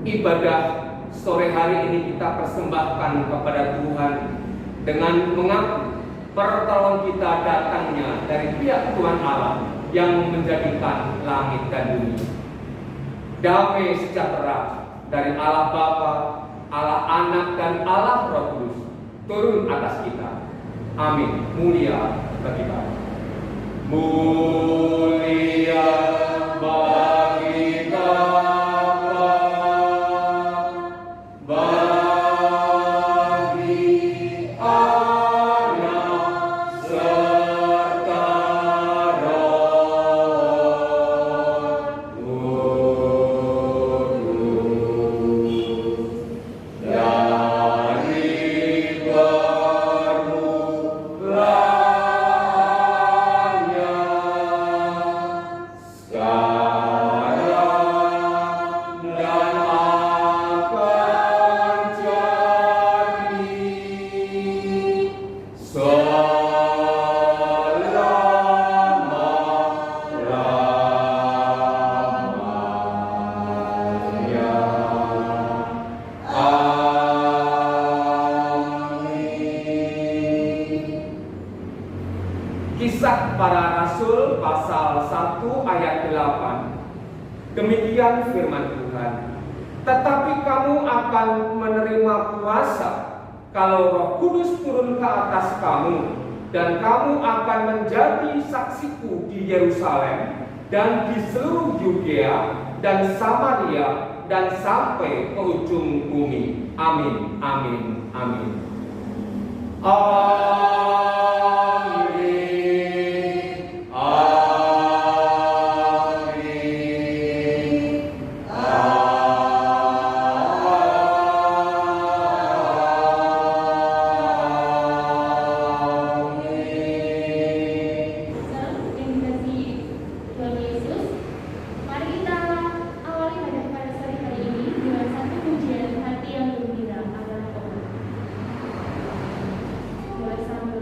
ibadah sore hari ini kita persembahkan kepada Tuhan dengan mengaku pertolongan kita datangnya dari pihak Tuhan Allah yang menjadikan langit dan bumi. Damai sejahtera dari Allah Bapa, Allah Anak dan Allah Roh Kudus turun atas kita. Amin. Mulia bagi Bapa. Mulia bagi Bapa, bagi Anak serta Roh Kudus. Dari permulaan sekarang dan akan jadi selama-lamanya. Amin. Kisah Para Rasul pasal 1 ayat 8. Demikian firman Tuhan. Tetapi kamu akan menerima kuasa kalau Roh Kudus turun ke atas kamu, dan kamu akan menjadi saksiku di Yerusalem dan di seluruh Yudea dan Samaria dan sampai ke ujung bumi. Amin, amin, amin. Amin. Amin. Amin. Salam yang dikasihi Tuhan Yesus. Mari kita awali pada sore hari ini dengan satu pujian hati yang gembira akan Tuhan. Mulai sambil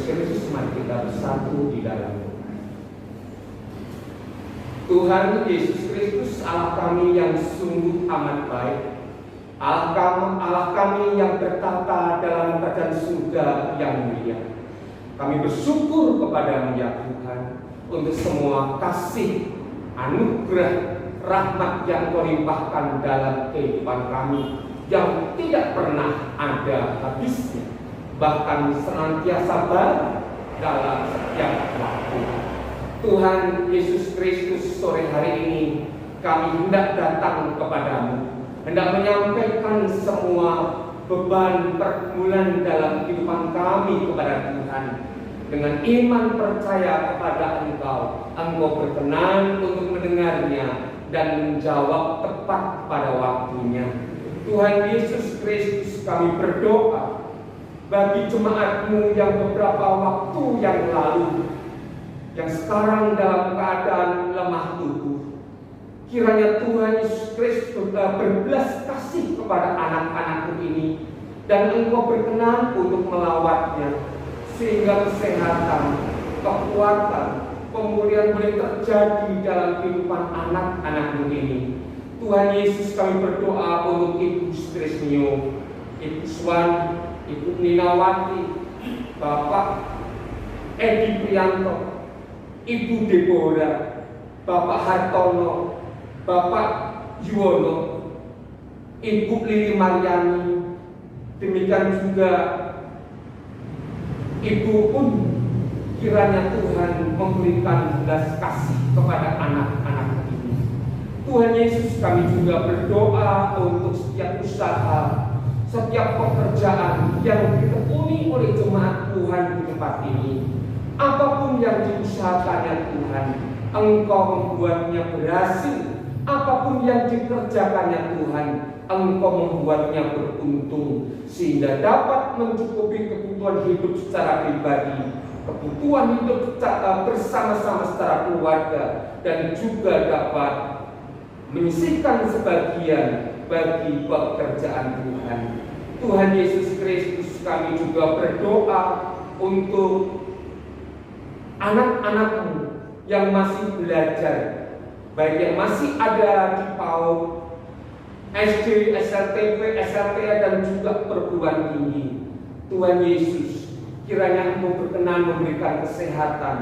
Kristus, mari kita bersatu di dalam doa. Tuhan Yesus Kristus, Allah kami yang sungguh amat baik, Allah kami yang bertata dalam kerajaan surga yang mulia. Kami bersyukur kepada-Mu ya Tuhan untuk semua kasih, anugerah, rahmat yang Kau limpahkan dalam kehidupan kami yang tidak pernah ada habisnya, bahkan senantiasa baru dalam setiap waktu. Tuhan Yesus Kristus, sore hari ini kami hendak datang kepada-Mu, hendak menyampaikan semua beban pergumulan dalam kehidupan kami kepada Tuhan. Dengan iman percaya kepada Engkau, Engkau berkenan untuk mendengarnya dan menjawab tepat pada waktunya. Tuhan Yesus Kristus, kami berdoa bagi jemaat-Mu yang beberapa waktu yang lalu, yang sekarang dalam keadaan lemah tubuh. Kiranya Tuhan Yesus Kristus berbelas kasih kepada anak-anak-Mu ini, dan Engkau berkenan untuk melawatnya, sehingga kesehatan, kekuatan, pemulihan boleh terjadi dalam kehidupan anak-anak-Mu ini. Tuhan Yesus, kami berdoa untuk Ibu Stresmio, Ibu Swan, Ibu Ninawati, Bapak Edi Prianto, Ibu Deborah, Bapak Hartono, Bapak Yuwono, Ibu Lili Mariani, demikian juga Ibu pun, kiranya Tuhan memberikan belas kasih kepada anak-anak ini. Tuhan Yesus, kami juga berdoa untuk setiap usaha, setiap pekerjaan yang ditekuni oleh jemaat Tuhan di tempat ini. Apapun yang diusahakannya Tuhan, Engkau membuatnya berhasil. Apapun yang dikerjakannya Tuhan, Engkau membuatnya beruntung, sehingga dapat mencukupi kebutuhan hidup secara pribadi, kebutuhan hidup bersama-sama secara keluarga, dan juga dapat menyisihkan sebagian bagi pekerjaan Tuhan. Tuhan Yesus Kristus, kami juga berdoa untuk anak-anak-Mu yang masih belajar, baik yang masih ada di PAUD, SD, SLTP, SLTA, dan juga perguruan tinggi. Tuhan Yesus, kiranya Engkau berkenan memberikan kesehatan,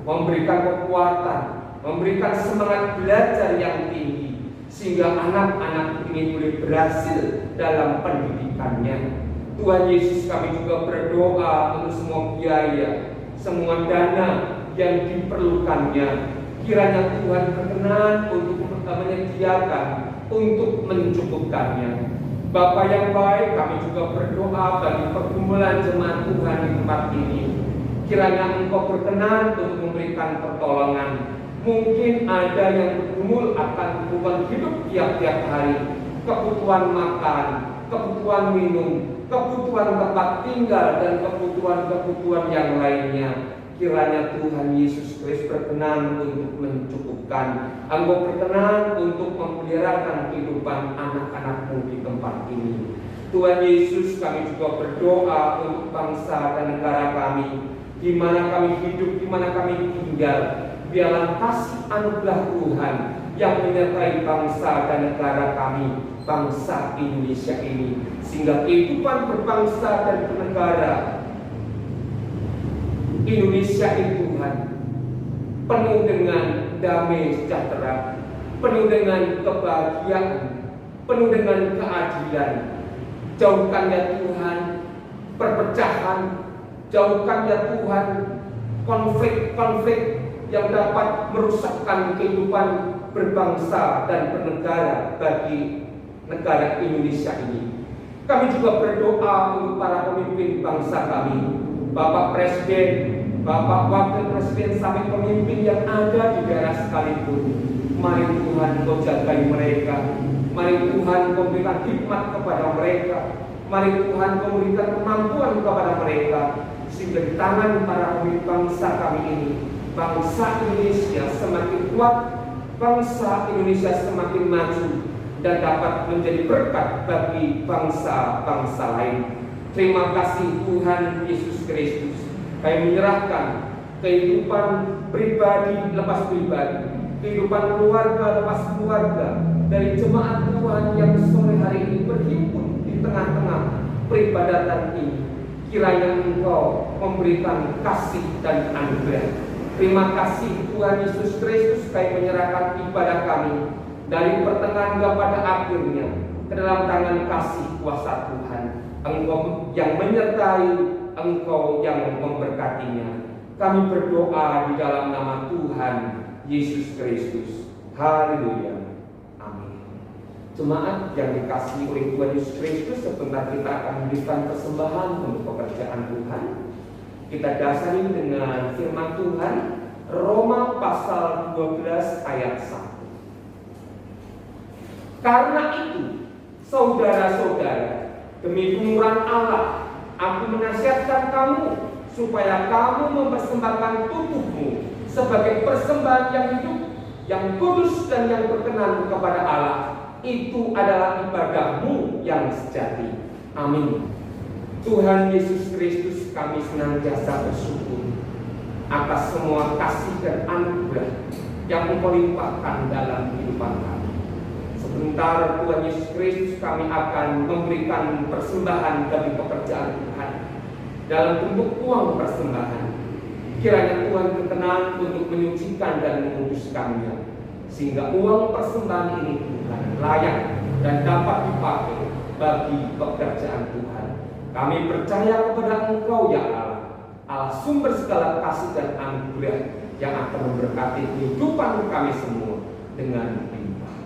memberikan kekuatan, memberikan semangat belajar yang tinggi, sehingga anak-anak ini boleh berhasil dalam pendidikannya. Tuhan Yesus, kami juga berdoa untuk semua biaya, semua dana yang diperlukannya. Kiranya Tuhan berkenan untuk menyediakan, untuk mencukupkannya. Bapa yang baik, kami juga berdoa bagi pergumulan jemaat Tuhan di tempat ini. Kiranya Engkau berkenan untuk memberikan pertolongan. Mungkin ada yang bergumul akan kebutuhan hidup tiap-tiap hari, kebutuhan makan, kebutuhan minum, kebutuhan tempat tinggal, dan kebutuhan-kebutuhan yang lainnya. Kiranya Tuhan Yesus Kristus berkenan untuk mencukupkan. Engkau berkenan untuk memeliharakan kehidupan anak-anak-Mu di tempat ini. Tuhan Yesus, kami juga berdoa untuk bangsa dan negara kami, di mana kami hidup, di mana kami tinggal. Biarlah kasih anugerah Tuhan yang menyertai bangsa dan negara kami, bangsa Indonesia ini, sehingga kehidupan berbangsa dan bernegara Indonesia ini, Tuhan, penuh dengan damai sejahtera, penuh dengan kebahagiaan, penuh dengan keadilan. Jauhkan ya Tuhan perpecahan, jauhkan ya Tuhan konflik-konflik yang dapat merusakkan kehidupan berbangsa dan bernegara bagi negara Indonesia ini. Kami juga berdoa untuk para pemimpin bangsa kami, Bapak Presiden, Bapak Wakil Presiden, sampai pemimpin yang ada di daerah sekalipun. Mari Tuhan Kau jagai mereka. Mari Tuhan Kau berikan hikmat kepada mereka. Mari Tuhan Kau berikan kemampuan kepada mereka, sehingga di tangan para pemimpin bangsa kami ini, bangsa Indonesia semakin kuat, bangsa Indonesia semakin maju, dan dapat menjadi berkat bagi bangsa-bangsa lain. Terima kasih Tuhan Yesus Kristus. Kami menyerahkan kehidupan pribadi lepas pribadi, kehidupan keluarga lepas keluarga dari jemaat Tuhan yang sore hari ini berhimpun di tengah-tengah peribadatan ini. Kiranya Engkau memberikan kasih dan anugerah. Terima kasih Tuhan Yesus Kristus, kami menyerahkan ibadah kami dari pertengahan hingga pada akhirnya ke dalam tangan kasih kuasa Tuhan. Engkau yang menyertai, Engkau yang memberkatinya. Kami berdoa di dalam nama Tuhan Yesus Kristus. Haleluya. Amin. Jemaat yang dikasihi oleh Tuhan Yesus Kristus, sebentar kita akan memberikan persembahan untuk pekerjaan Tuhan. Kita dasari dengan firman Tuhan, Roma pasal 12 ayat 1. Karena itu, saudara-saudara, demi pemurahan Allah, aku menasihatkan kamu supaya kamu mempersembahkan tubuhmu sebagai persembahan yang hidup, yang kudus dan yang berkenan kepada Allah. Itu adalah ibadahmu yang sejati. Amin. Tuhan Yesus Kristus, kami senantiasa bersyukur atas semua kasih dan anugerah yang Engkau limpahkan dalam kehidupan kami. Sebentar Tuhan Yesus Kristus, kami akan memberikan persembahan bagi pekerjaan Tuhan dalam bentuk uang persembahan. Kiranya Tuhan berkenan untuk menyucikan dan menguduskannya, sehingga uang persembahan ini Tuhan layak dan dapat dipakai bagi pekerjaan Tuhan. Kami percaya kepada Engkau ya Allah, Allah sumber segala kasih dan anugerah yang akan memberkati kehidupan kami semua dengan limpah.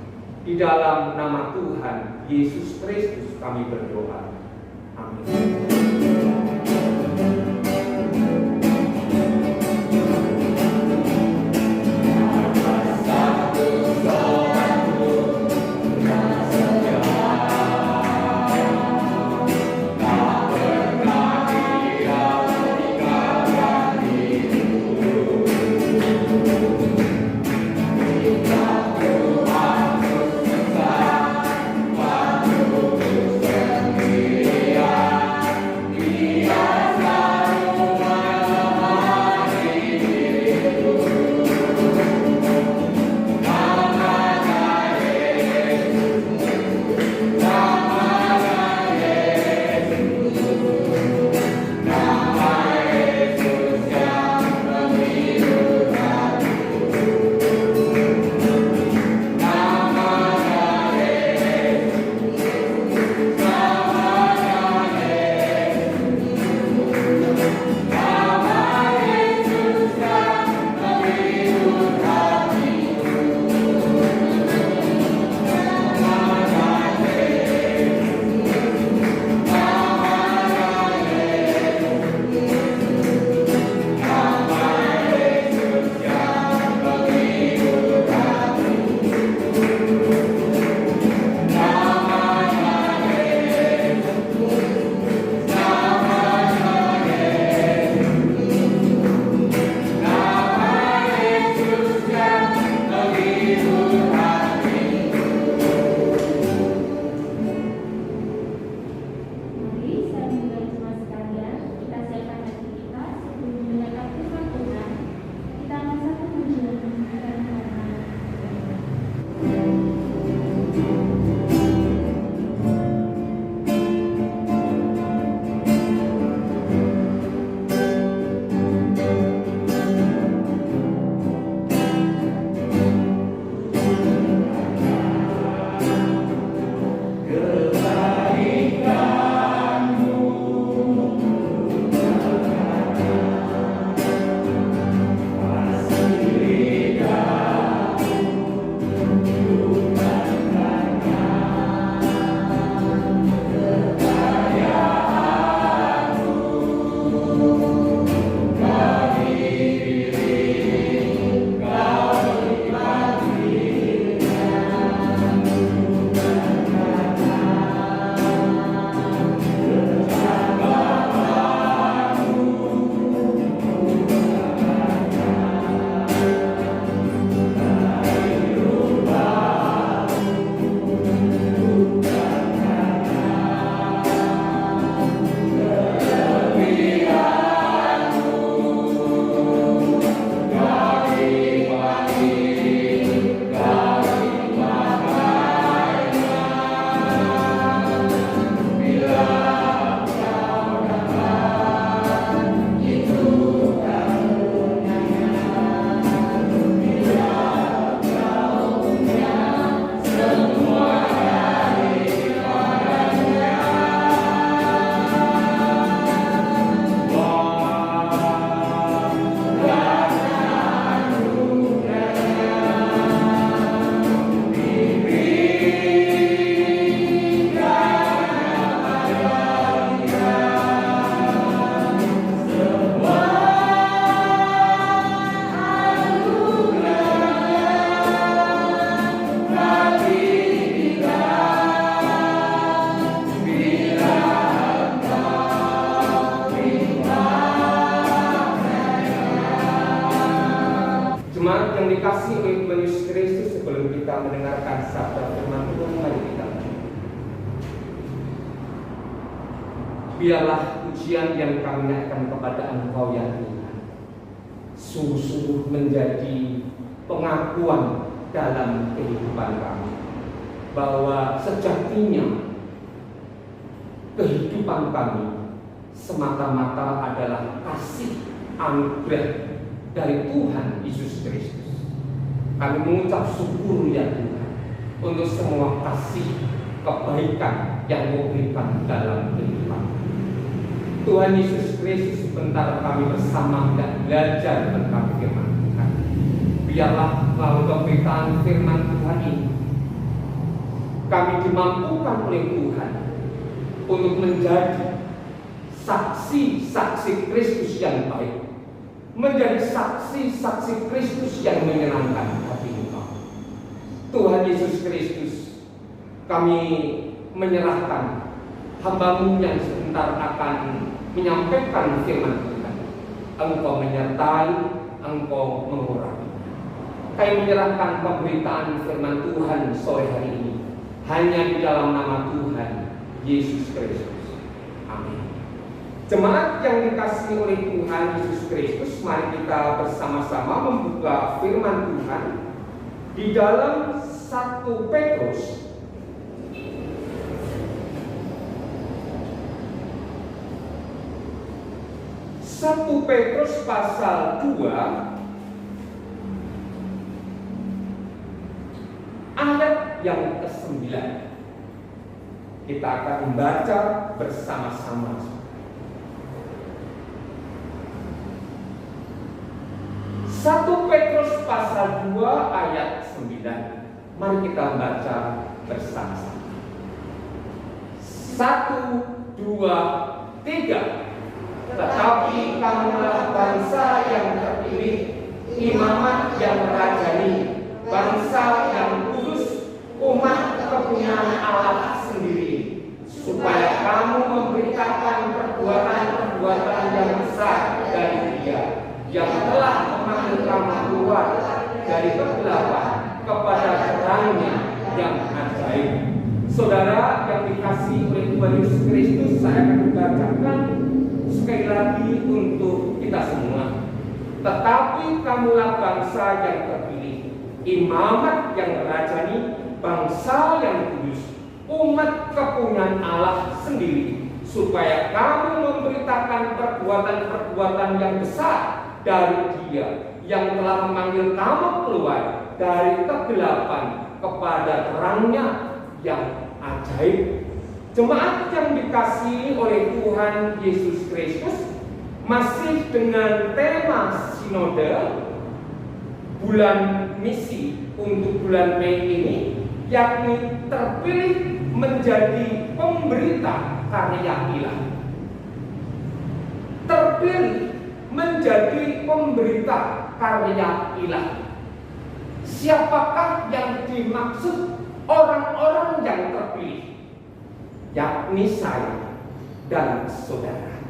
Di dalam nama Tuhan Yesus Kristus kami berdoa. Amin. yang dikasihi oleh Tuhan Yesus Kristus, sebelum kita mendengarkan sabda firman Tuhan, mari kita biarlah pujian yang kami naikkan kepada Engkau ya Tuhan sungguh-sungguh menjadi pengakuan dalam kehidupan kami, bahwa sejatinya kehidupan kami semata-mata adalah kasih anugerah dari Tuhan Yesus Kristus. Kami mengucap syukur ya Tuhan untuk semua kasih kebaikan yang Kau berikan dalam kehidupan. Tuhan Yesus Kristus, sebentar kami bersama dan belajar tentang firman Tuhan. Biarlah melalui pemberitaan firman Tuhan ini kami dimampukan oleh Tuhan untuk menjadi saksi-saksi Kristus yang baik, menjadi saksi-saksi Kristus yang menyenangkan hati Engkau. Tuhan Yesus Kristus, kami menyerahkan hamba-Mu yang sebentar akan menyampaikan firman Tuhan. Engkau menyertai, Engkau mengurangi. Kami menyerahkan pemberitaan firman Tuhan sore hari ini hanya di dalam nama Tuhan Yesus Kristus. Amin. Jemaat yang dikasihi oleh Tuhan Yesus Kristus, mari kita bersama-sama membuka firman Tuhan di dalam 1 Petrus 1 Petrus pasal 2 ayat yang ke-9. Kita akan membaca bersama-sama. 1 Petrus pasal 2 ayat 9. Mari kita baca bersama-sama. 1, 2, 3. Tetapi kamulah bangsa yang terpilih, imamat yang merajani, bangsa yang kudus, umat kepunyaan Allah sendiri, supaya kamu memberitakan perbuatan-perbuatan yang besar dari Dia yang telah memanggil kamu keluar dari kegelapan kepada terangnya yang ajaib. Saudara yang dikasihi oleh Tuhan Yesus Kristus, saya akan membacakan sekali lagi untuk kita semua. Tetapi kamulah bangsa yang terpilih, imamat yang merajani, bangsa yang kudus, umat kepunyaan Allah sendiri, supaya kamu memberitakan perbuatan-perbuatan yang besar dari Dia yang telah memanggil kamu keluar dari kegelapan kepada terangnya yang ajaib. Jemaat yang dikasihi oleh Tuhan Yesus Kristus, masih dengan tema sinode bulan misi untuk bulan Mei ini, yakni terpilih menjadi pemberita karya ilah. Terpilih menjadi pemberita karya ilah. Siapakah yang dimaksud orang-orang yang terpilih? Yakni saya dan saudara.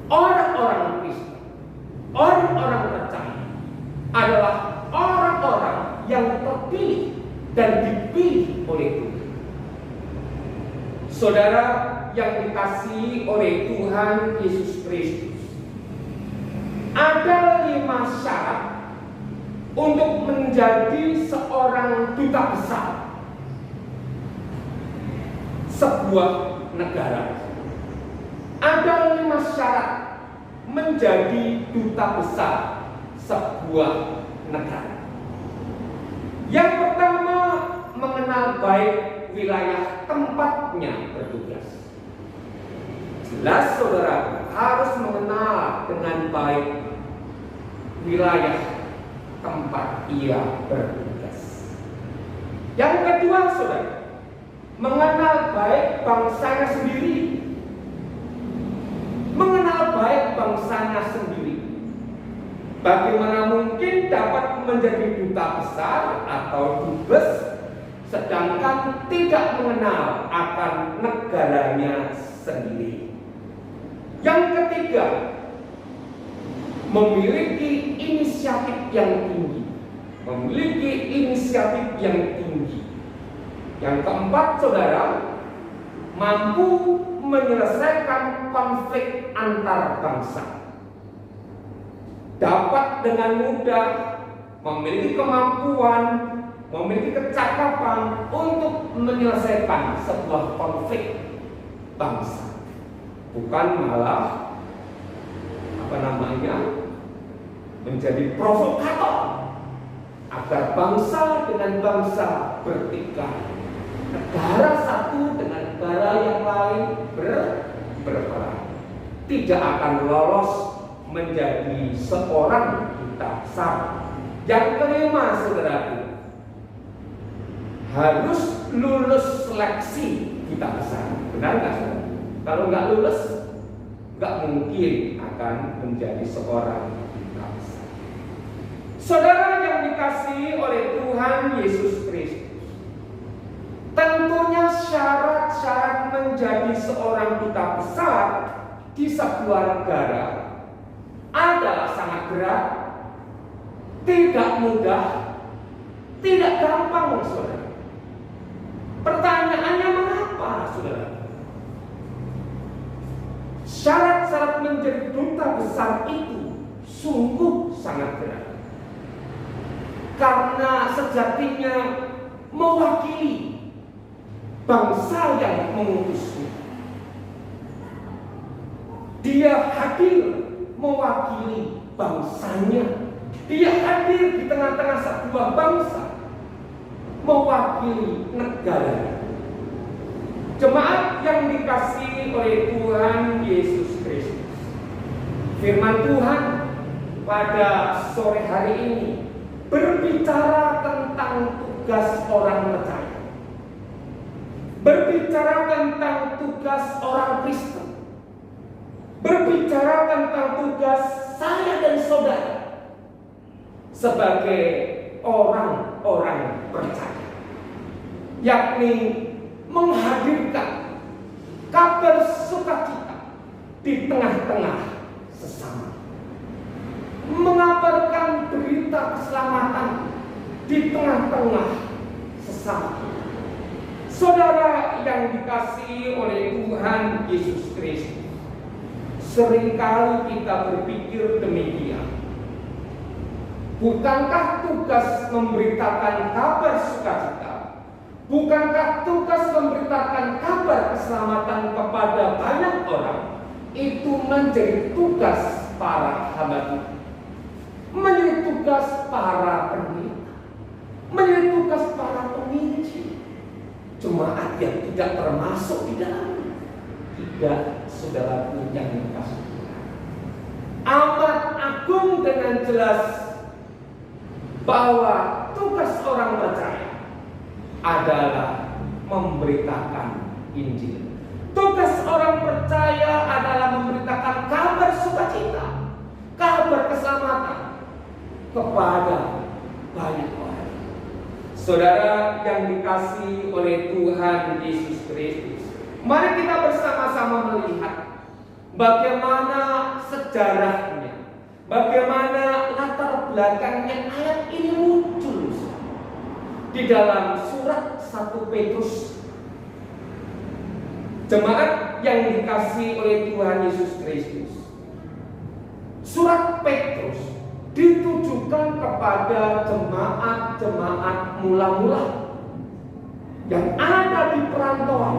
Orang-orang Kristen, orang-orang percaya adalah orang-orang yang terpilih dan dipilih oleh Tuhan. Saudara yang dikasihi oleh Tuhan Yesus Kristus, ada 5 syarat untuk menjadi seorang duta besar sebuah negara. Ada 5 syarat menjadi duta besar sebuah negara. Yang pertama, mengenal baik wilayah tempatnya bertugas. Jelas saudara harus mengenal dengan baik wilayah tempat ia bertugas. Yang kedua saudara, mengenal baik bangsanya sendiri. Mengenal baik bangsanya sendiri. Bagaimana mungkin dapat menjadi duta besar atau dubes sedangkan tidak mengenal akan negaranya sendiri. Yang ketiga, memiliki inisiatif yang tinggi memiliki inisiatif yang tinggi. Yang keempat, saudara, mampu menyelesaikan konflik antar bangsa. Dapat dengan mudah, memiliki kemampuan, memiliki kecakapan untuk menyelesaikan sebuah konflik bangsa. Bukan malah menjadi provokator agar bangsa dengan bangsa bertikai, negara satu dengan negara yang lain berperang. Tidak akan lolos menjadi seorang duta besar. Yang kelima, saudaraku, harus lulus seleksi duta besar. Benar nggak, saudara? Kalau nggak lulus, nggak mungkin akan menjadi seorang duta besar. Saudara yang dikasihi oleh Tuhan Yesus Kristus, tentunya syarat-syarat menjadi seorang duta besar di sebuah negara adalah sangat berat, tidak mudah, tidak gampang, saudara. Pertanyaannya mengapa, saudara? Syarat-syarat menjadi duta besar itu sungguh sangat berat. Karena sejatinya mewakili bangsa yang mengutusnya. Dia hadir mewakili bangsanya. Dia hadir di tengah-tengah sebuah bangsa, mewakili negara. Jemaat yang dikasihi oleh Tuhan Yesus Kristus, firman Tuhan pada sore hari ini berbicara tentang tugas orang percaya, berbicara tentang tugas orang Kristen, berbicara tentang tugas saya dan saudara sebagai orang-orang percaya, yakni menghadirkan kabar sukacita di tengah-tengah sesama, mengabarkan berita keselamatan di tengah-tengah sesama. Saudara yang dikasihi oleh Tuhan Yesus Kristus, seringkali kita berpikir demikian. Bukankah tugas memberitakan kabar sukacita, bukankah tugas memberitakan kabar keselamatan kepada banyak orang itu menjadi tugas para hamba Tuhan, menjadi tugas para pendeta, menjadi tugas para penginjil, jemaat yang tidak termasuk di dalamnya? Tidak, saudaraku yang dikasihi Tuhan. Amat agung dengan jelas bahwa tugas orang percaya adalah memberitakan Injil. Tugas orang percaya adalah memberitakan kabar sukacita, kabar keselamatan kepada banyak orang. Saudara yang dikasihi oleh Tuhan Yesus Kristus, mari kita bersama-sama melihat bagaimana sejarahnya, bagaimana latar belakangnya ayat ini muncul di dalam surat 1 Petrus. Jemaat yang dikasihi oleh Tuhan Yesus Kristus, surat Petrus ditujukan kepada jemaat-jemaat mula-mula yang ada di perantauan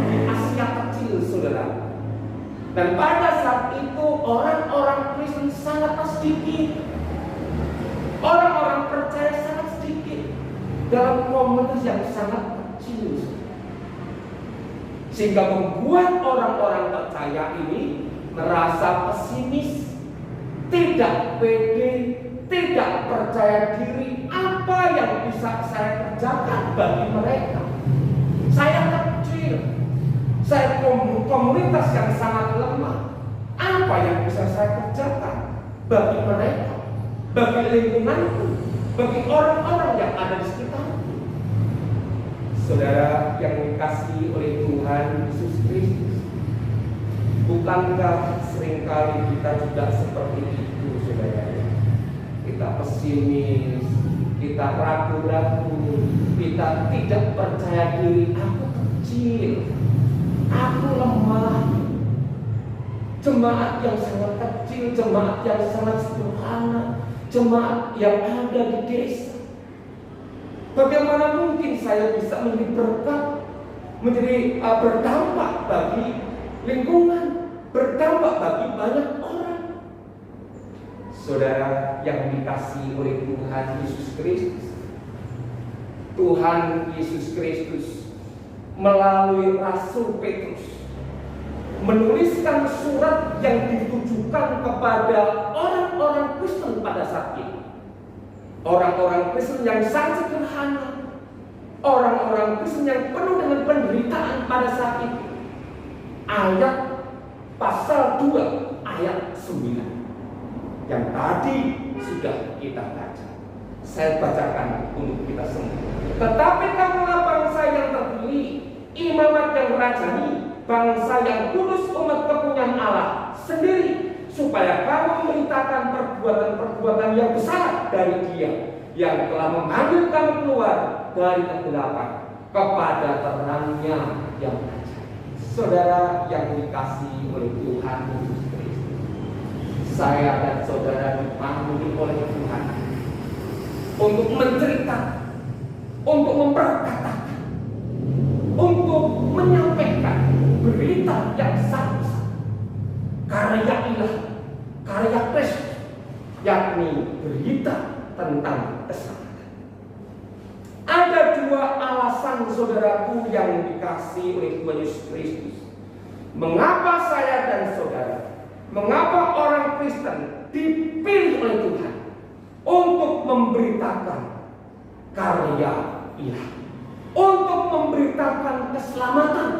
di Asia Kecil, saudara. Dan pada saat itu orang-orang Kristen sangat sedikit, orang-orang percaya sangat sedikit dalam komunitas yang sangat kecil, sehingga membuat orang-orang percaya ini merasa pesimis, tidak pede, tidak percaya diri. Apa yang bisa saya kerjakan bagi mereka? Saya kecil, saya komunitas yang sangat lemah. Apa yang bisa saya kerjakan bagi mereka, bagi lingkunganku, bagi orang-orang yang ada di sekitarku? Saudara yang dikasihi oleh Tuhan Yesus Kristus, bukankah seringkali kita juga seperti itu, saudara? kita pesimis, kita ragu-ragu, kita tidak percaya diri. Aku kecil, aku lemah. Jemaat yang sangat kecil, jemaat yang sangat sederhana, jemaat yang ada di desa. Bagaimana mungkin saya bisa menjadi berkat, menjadi berdampak bagi lingkungan, berdampak bagi banyak orang? Saudara yang dikasihi oleh Tuhan Yesus Kristus, Tuhan Yesus Kristus melalui Rasul Petrus menuliskan surat yang ditujukan kepada orang-orang Kristen pada saat ini. Orang-orang Kristen yang sangat sederhana, orang-orang Kristen yang penuh dengan penderitaan pada saat itu. Ayat pasal 2 ayat 9 yang tadi sudah kita baca. Saya bacakan untuk kita semua. Tetapi kamulah bangsa yang terpilih, imamat yang rajani, bangsa yang kudus, umat kepunyaan Allah sendiri, supaya kamu memberitakan perbuatan-perbuatan yang besar dari Dia yang telah memanggil kamu keluar dari kegelapan kepada terangnya yang ajaib. Saudara yang dikasihi oleh Tuhan Yesus Kristus, saya dan saudara dipanggil oleh Tuhan untuk menceritakan, untuk memperkatakan, untuk menyampaikan berita yang sangat besar, karya ilahi, karya Kristus, yakni berita tentang keselamatan. Ada dua alasan, saudaraku yang dikasihi oleh Tuhan Yesus Kristus, mengapa saya dan saudara, mengapa orang Kristen dipilih oleh Tuhan untuk memberitakan karya ilahi, untuk memberitakan keselamatan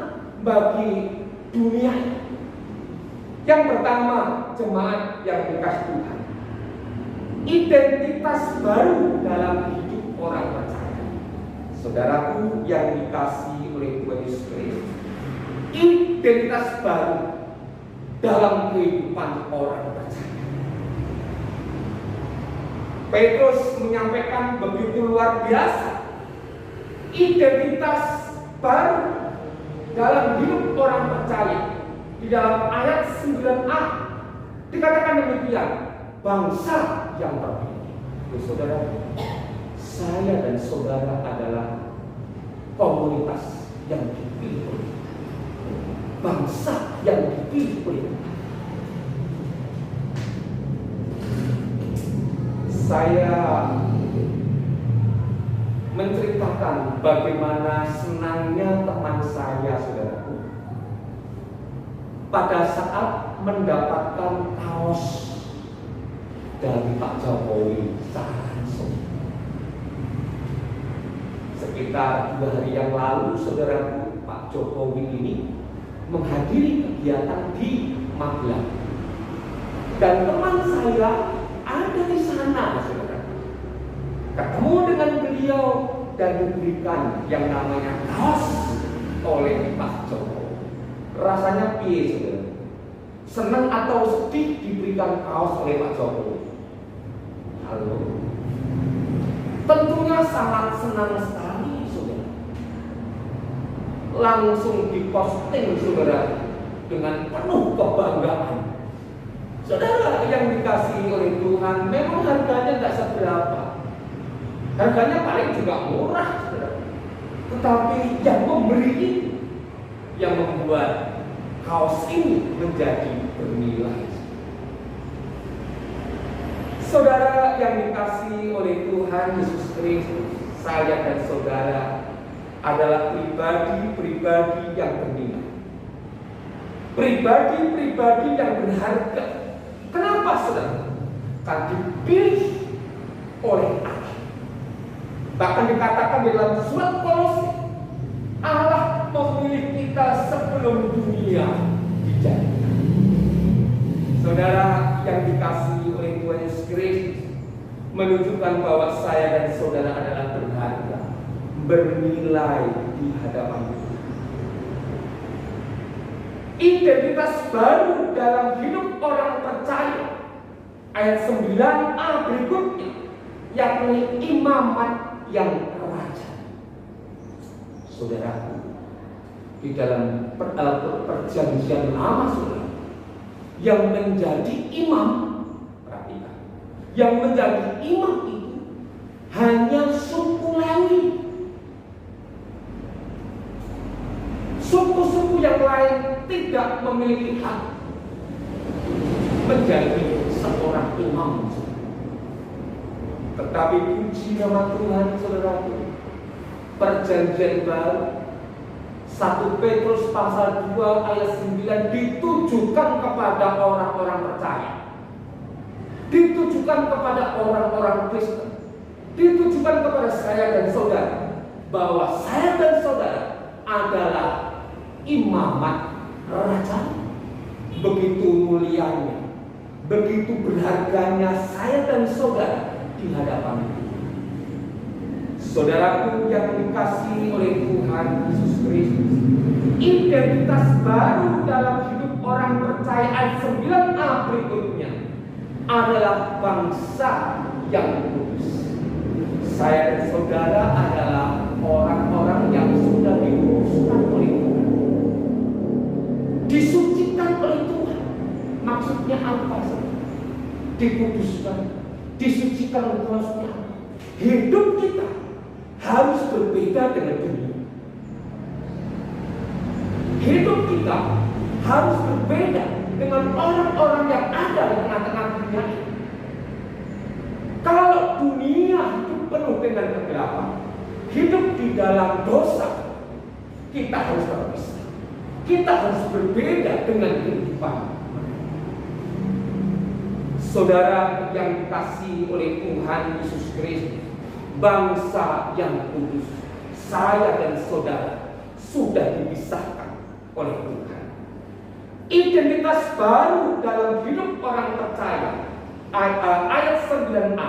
bagi dunia. Yang pertama, jemaat yang dikasihi Tuhan, identitas baru dalam hidup orang percaya. Saudaraku yang dikasihi oleh Tuhan Yesus Kristus, identitas baru dalam kehidupan orang percaya. Petrus menyampaikan begitu luar biasa identitas baru dalam hidup orang percaya. Di dalam ayat 9a dikatakan demikian, bangsa yang terpilih. Saudara, saya dan saudara adalah komunitas yang dipilih oleh Tuhan, bangsa yang dipilih oleh Tuhan. Saya menceritakan bagaimana senangnya teman saya, saudaraku, pada saat mendapatkan kaos dari Pak Jokowi secara langsung. Sekitar 2 hari yang lalu, saudaraku, Pak Jokowi ini menghadiri kegiatan di Magelang, dan teman saya ada di sana, saudara. Ketemu dengan beliau dan diberikan yang namanya kaos oleh Pak Jokowi. Rasanya piye, saudara? Senang atau sedih diberikan kaos oleh Pak Jokowi? Halo. Tentunya sangat senang sekali, saudara. Langsung diposting, saudara, dengan penuh kebanggaan. Saudara yang dikasihi oleh Tuhan, memang harganya tidak seberapa. Harganya paling juga murah, saudara. Tetapi yang memberi ini, yang membuat kaos ini menjadi bernilai. Saudara yang dikasihi oleh Tuhan Yesus Kristus, saya dan saudara adalah pribadi-pribadi yang bernilai, pribadi-pribadi yang berharga. Kenapa, saudara? Kan dipilih oleh Allah. Bahkan dikatakan di dalam surat Kolose, Allah memilih kita sebelum dunia dijadikan. Saudara yang dikasihi oleh Tuhan Yesus Kristus, menunjukkan bahwa saya dan saudara adalah berharga, bernilai di hadapan Tuhan. Identitas baru dalam hidup orang percaya ayat 9a berikutnya, yakni imamat yang raja. Saudaraku, di dalam perjanjian lama, saudara, yang menjadi imam, perhatikan, yang menjadi imam itu hanya suku Lewi. Suku-suku yang lain tidak memiliki hak menjadi seorang imam. Tetapi puji nama Tuhan, saudaraku, perjanjian baru 1 Petrus pasal 2 ayat 9 ditujukan kepada orang-orang percaya, ditujukan kepada orang-orang Kristen, ditujukan kepada saya dan saudara, bahwa saya dan saudara adalah imamat raja. Begitu mulianya, begitu berharganya saya dan saudara di hadapan Tuhan. Saudaraku yang dikasihi oleh Tuhan Yesus Kristus, identitas baru dalam hidup orang percaya ayat 9a berikutnya adalah bangsa yang kudus. Saya dan saudara adalah orang-orang yang sudah dikuduskan oleh Tuhan, disucikan oleh Tuhan. Maksudnya apa? Dikuduskan, disucikan oleh Tuhan, maksudnya apa? Hidup kita harus berbeda dengan dunia. Hidup kita harus berbeda dengan orang-orang yang ada di tengah-tengah dunia ini. Kalau dunia hidup penuh dengan kegelapan, hidup di dalam dosa, kita harus berpisah. Kita harus berbeda dengan kehidupan. Saudara yang dikasihi oleh Tuhan Yesus Kristus, bangsa yang kudus, saya dan saudara sudah dipisahkan oleh Tuhan. Identitas baru dalam hidup orang percaya, ayat 9a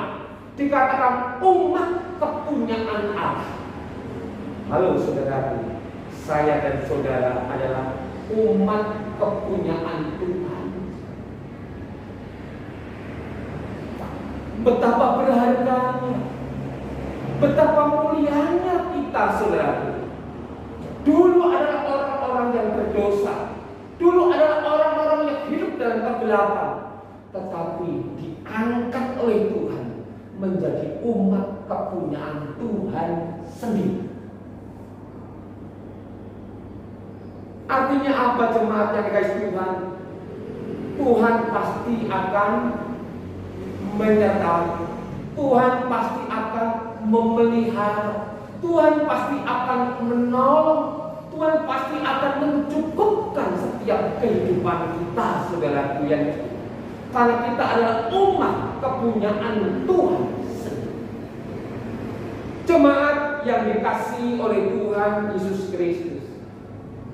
dikatakan umat kepunyaan Allah. Halo saudara, saya dan saudara adalah umat kepunyaan Tuhan. Betapa berharganya, betapa mulianya kita, saudara. Dulu adalah orang-orang yang berdosa, dulu adalah orang-orang yang hidup dalam kegelapan, tetapi diangkat oleh Tuhan menjadi umat kepunyaan Tuhan sendiri. Artinya apa, jemaat yang dikasihi Tuhan? Tuhan pasti akan menyertai, Tuhan pasti akan memelihara, Tuhan pasti akan menolong, Tuhan pasti akan mencukupkan setiap kehidupan kita, saudaraku yang dikasihi. Karena kita adalah umat kepunyaan Tuhan sendiri. Jemaat yang dikasihi oleh Tuhan Yesus Kristus,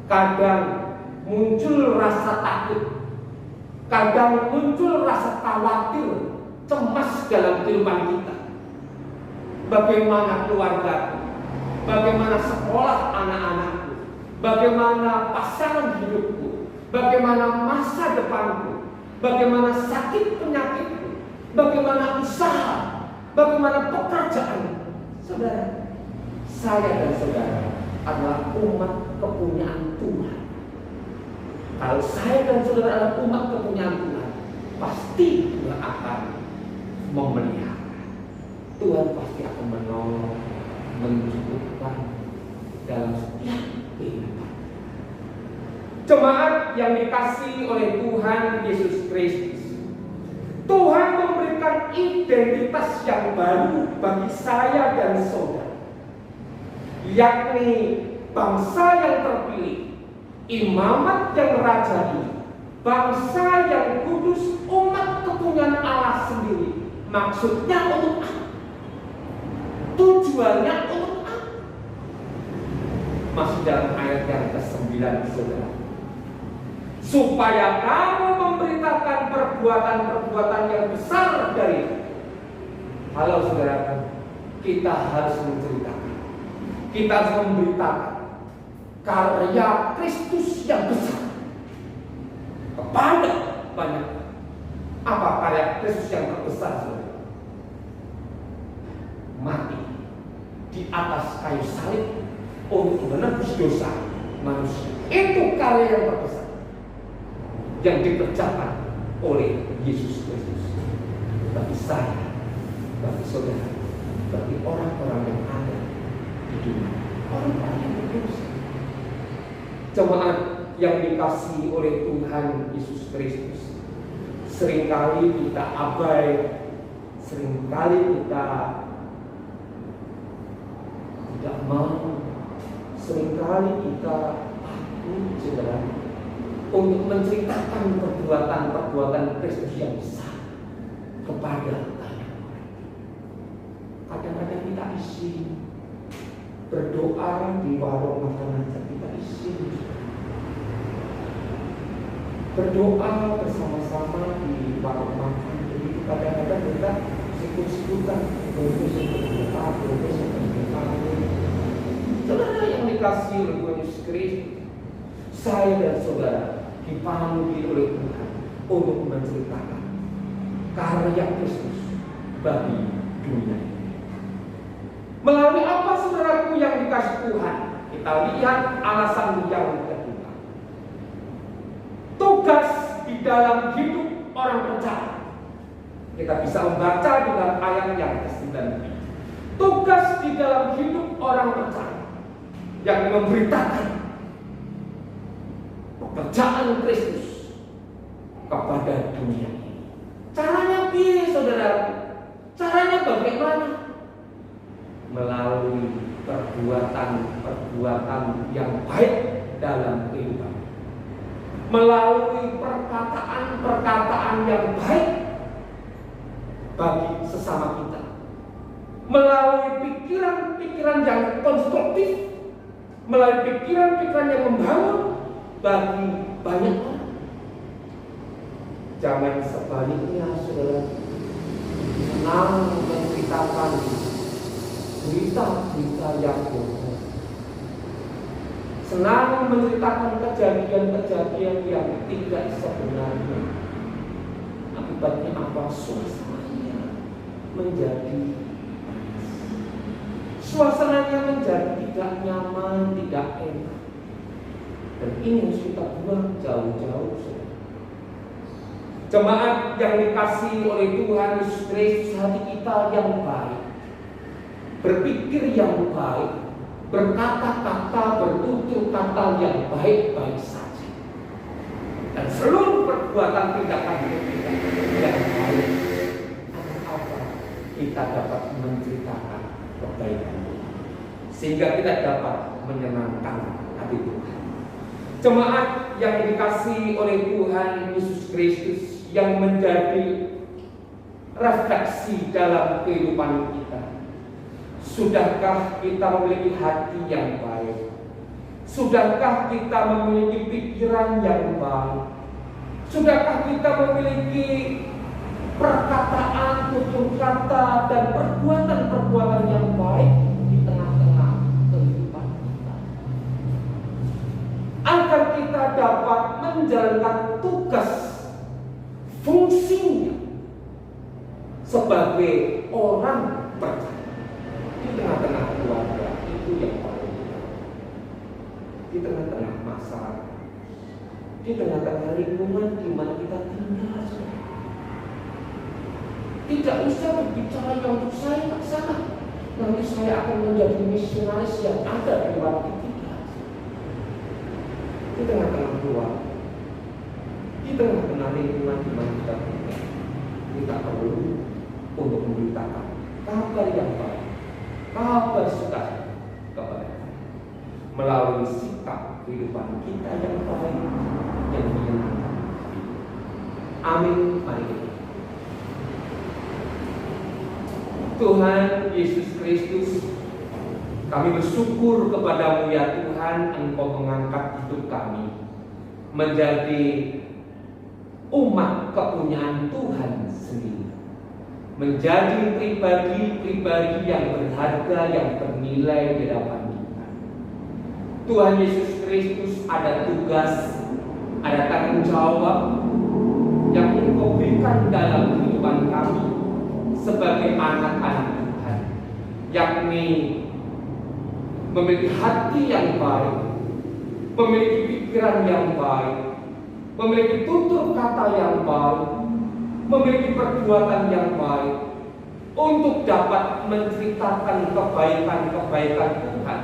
kadang muncul rasa takut, kadang muncul rasa khawatir, cemas dalam kehidupan kita. Bagaimana keluargaku, bagaimana sekolah anak-anakku, bagaimana pasangan hidupku, bagaimana masa depanku, bagaimana sakit penyakitku, bagaimana usaha, bagaimana pekerjaan. Saudara, saya dan saudara adalah umat kepunyaan Tuhan. Kalau saya dan saudara adalah umat kepunyaan Tuhan, pasti Tuhan akan memelihara. Tuhan pasti akan menolong, mencukupkan dalam setiap kehidupan. Jemaat yang dikasihi oleh Tuhan Yesus Kristus, Tuhan memberikan identitas yang baru bagi saya dan saudara, yakni bangsa yang terpilih, imamat yang rajani, bangsa yang kudus, umat kepunyaan Allah sendiri. Maksudnya untuk apa? Tujuannya untuk apa? Masih dalam ayat yang ke-9, saudara. Supaya kamu memberitakan perbuatan-perbuatan yang besar dari. Halo saudara, kita harus menceritakan, kita harus memberitakan karya Kristus yang besar kepada banyak. Apa karya Kristus yang terbesar, saudara? Mati di atas kayu salib untuk menebus dosa manusia. Itu karya yang terbesar yang dikerjakan oleh Yesus Kristus bagi saya, bagi saudara, bagi orang-orang yang ada di dunia, orang-orang yang berdosa. Jemaat yang dikasihi oleh Tuhan Yesus Kristus, seringkali kita abai, seringkali kita tidak mau, seringkali kita takut, saudara, untuk menceritakan perbuatan-perbuatan Kristus yang besar kepada banyak orang. Kadang-kadang kita isi berdoa di warung makan aja, kita isi berdoa bersama-sama di warung makan. Jadi kadang-kadang kita sikut-sikutan, berdoa. Saudara yang dikasihi oleh Tuhan Yesus Kristus, saya dan saudara dipanggil oleh Tuhan untuk menceritakan karya Kristus bagi dunia ini. Melalui apa, saudaraku yang dikasih Tuhan? Kita lihat alasan yang kedua. Tugas di dalam hidup orang percaya. Kita bisa membaca di dalam ayat yang ke-9. Tugas di dalam hidup orang percaya yang memberitakan pekerjaan Kristus kepada dunia ini. Caranya pilih, saudara. Caranya bagaimana? Melalui perbuatan-perbuatan yang baik dalam kehidupan, melalui perkataan-perkataan yang baik bagi sesama kita, melalui pikiran-pikiran yang konstruktif, melalui pikiran-pikiran yang membangun bagi banyak orang. Jangan sebaliknya, saudara, senang menceritakan berita-berita yang bohong, senang menceritakan kejadian-kejadian yang tidak sebenarnya. Akibatnya apa? Suasananya menjadi panas, suasananya menjadi tidak nyaman, tidak enak. Dan ini harus kita buang jauh-jauh. Jemaat yang dikasihi oleh Tuhan Yesus Kristus, hati kita yang baik, berpikir yang baik, berkata-kata, bertutur kata yang baik-baik saja, dan seluruh perbuatan tindakan hidup kita yang baik, agar apa? Kita dapat menceritakan kebaikan Tuhan, sehingga kita dapat menyenangkan hati Tuhan. Jemaat yang dikasihi oleh Tuhan Yesus Kristus, yang menjadi refleksi dalam kehidupan kita. Sudahkah kita memiliki hati yang baik? Sudahkah kita memiliki pikiran yang baik? Sudahkah kita memiliki perkataan, tutur kata, dan perbuatan-perbuatan yang baik di tengah-tengah kehidupan kita, agar kita dapat menjalankan tugas fungsinya sebagai orang percaya di tengah-tengah keluarga. Itu yang paling utama. Di tengah-tengah masyarakat, di tengah-tengah lingkungan di mana kita tinggal. Tidak usah berbicara yang untuk saya tak sana, nanti saya akan menjadi misionaris yang ada di luar kita. Di tengah-tengah keluarga, di tengah-tengah lingkungan di mana kita tinggal, kita perlu untuk memberitakan kabar yang baik, kabar sukacita kepada kita, melalui sikap kehidupan kita yang baik, yang menyenangkan. Amin. Mari kita. Tuhan Yesus Kristus, kami bersyukur kepadamu ya Tuhan, Engkau mengangkat hidup kami menjadi umat kepunyaan Tuhan sendiri, menjadi pribadi-pribadi yang berharga, yang bernilai di hadapan kita. Tuhan Yesus Kristus ada tugas, ada tanggung jawab yang Engkau berikan dalam kehidupan kami sebagai anak-anak Tuhan, yakni memiliki hati yang baik, memiliki pikiran yang baik, memiliki tutur kata yang baik, memiliki perbuatan yang baik, untuk dapat menceritakan kebaikan-kebaikan Tuhan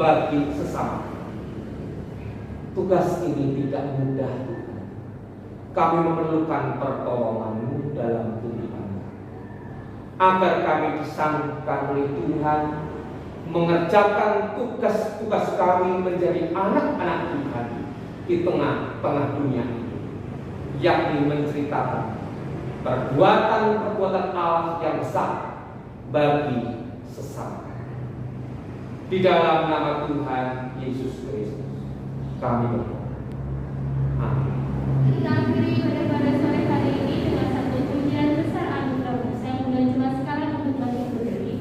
bagi sesama. Tugas ini tidak mudah, Tuhan. Kami memerlukan pertolongan-Mu dalam kehidupan kami, agar kami disanggupkan oleh Tuhan mengerjakan tugas-tugas kami menjadi anak-anak Tuhan di tengah-tengah dunia ini, yakni menceritakan perbuatan-perbuatan Allah yang besar bagi sesama. Di dalam nama Tuhan Yesus Kristus kami berdoa. Amin. Kita akhiri pada sore hari ini dengan satu pujian besar anugerah. Saya mengundang jemaat sekarang untuk bangkit berdiri.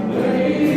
Beri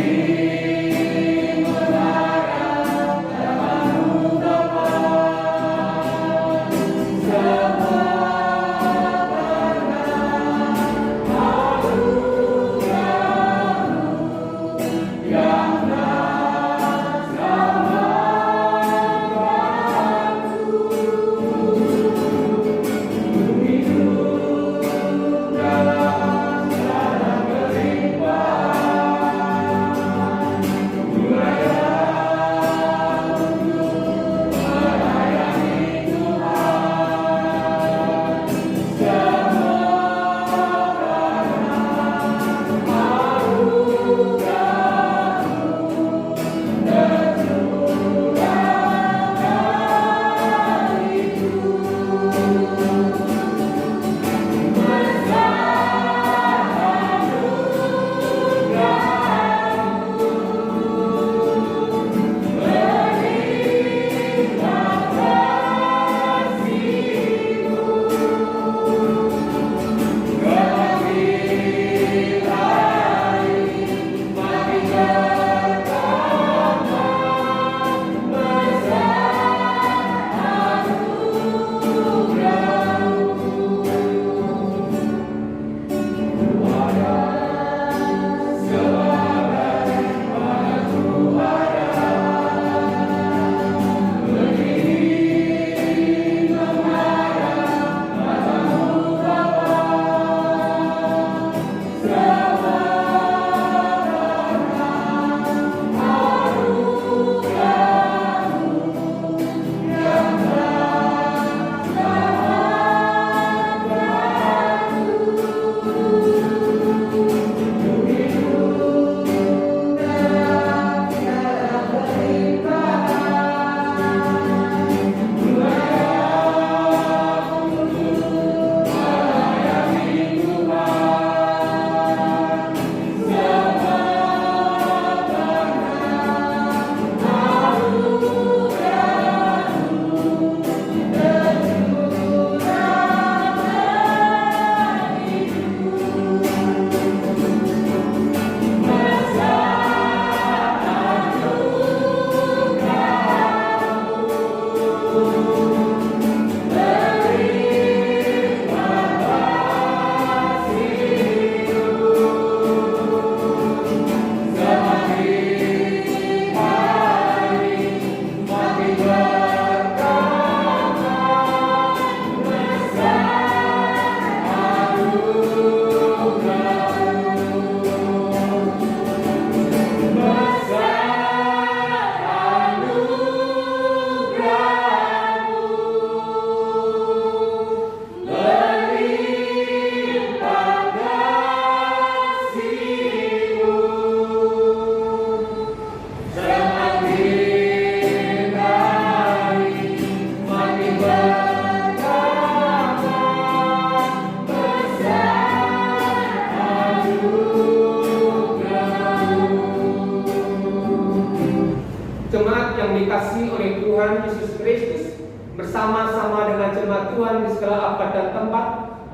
Jemaat yang dikasihi oleh Tuhan Yesus Kristus, bersama-sama dengan jemaat Tuhan di segala abad dan tempat,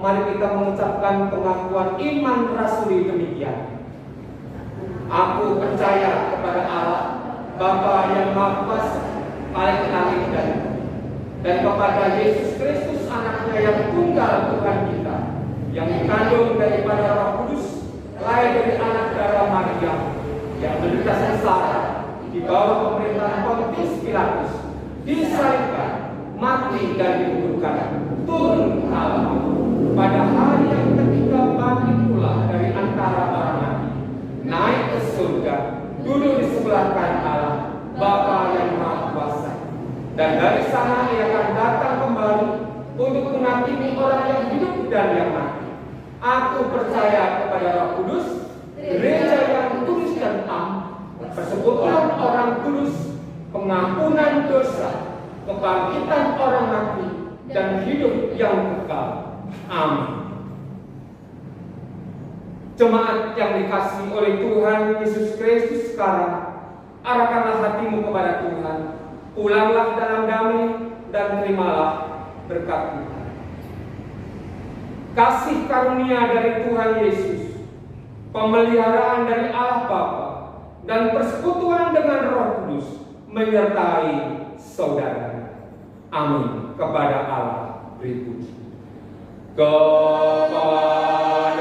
mari kita mengucapkan pengakuan iman rasuli demikian. Aku percaya kepada Allah, Bapa yang Maha Kuasa, Langit dan kepada Yesus Kristus, Anaknya yang tunggal Tuhan kita, yang dikandung daripada Roh Kudus, lahir dari anak darah Maria, yang menderita sengsara di bawah pemerintahan Pontius Pilatus, disalibkan, mati dan dikuburkan, turun ke alam. Pada hari yang ketiga bangkit pula dari antara orang mati, naik ke surga, duduk di sebelah kanan Allah, Bapa yang Maha Kuasa. Dan dari sana Ia akan datang kembali untuk menghakimi orang yang hidup dan yang mati. Aku percaya kepada Roh Kudus, gereja yang kudus dan am, persekutuan orang kudus, pengampunan dosa, kebangkitan orang mati, dan hidup yang kekal. Amin. Jemaat yang dikasihi oleh Tuhan Yesus Kristus sekarang, arahkanlah hatimu kepada Tuhan. Pulanglah dalam damai dan terimalah berkat Tuhan. Kasih karunia dari Tuhan Yesus, pemeliharaan dari Allah Bapa, dan persekutuan dengan Roh Kudus menyertai saudara. Amin. Kepada Allah beri puji. Kepada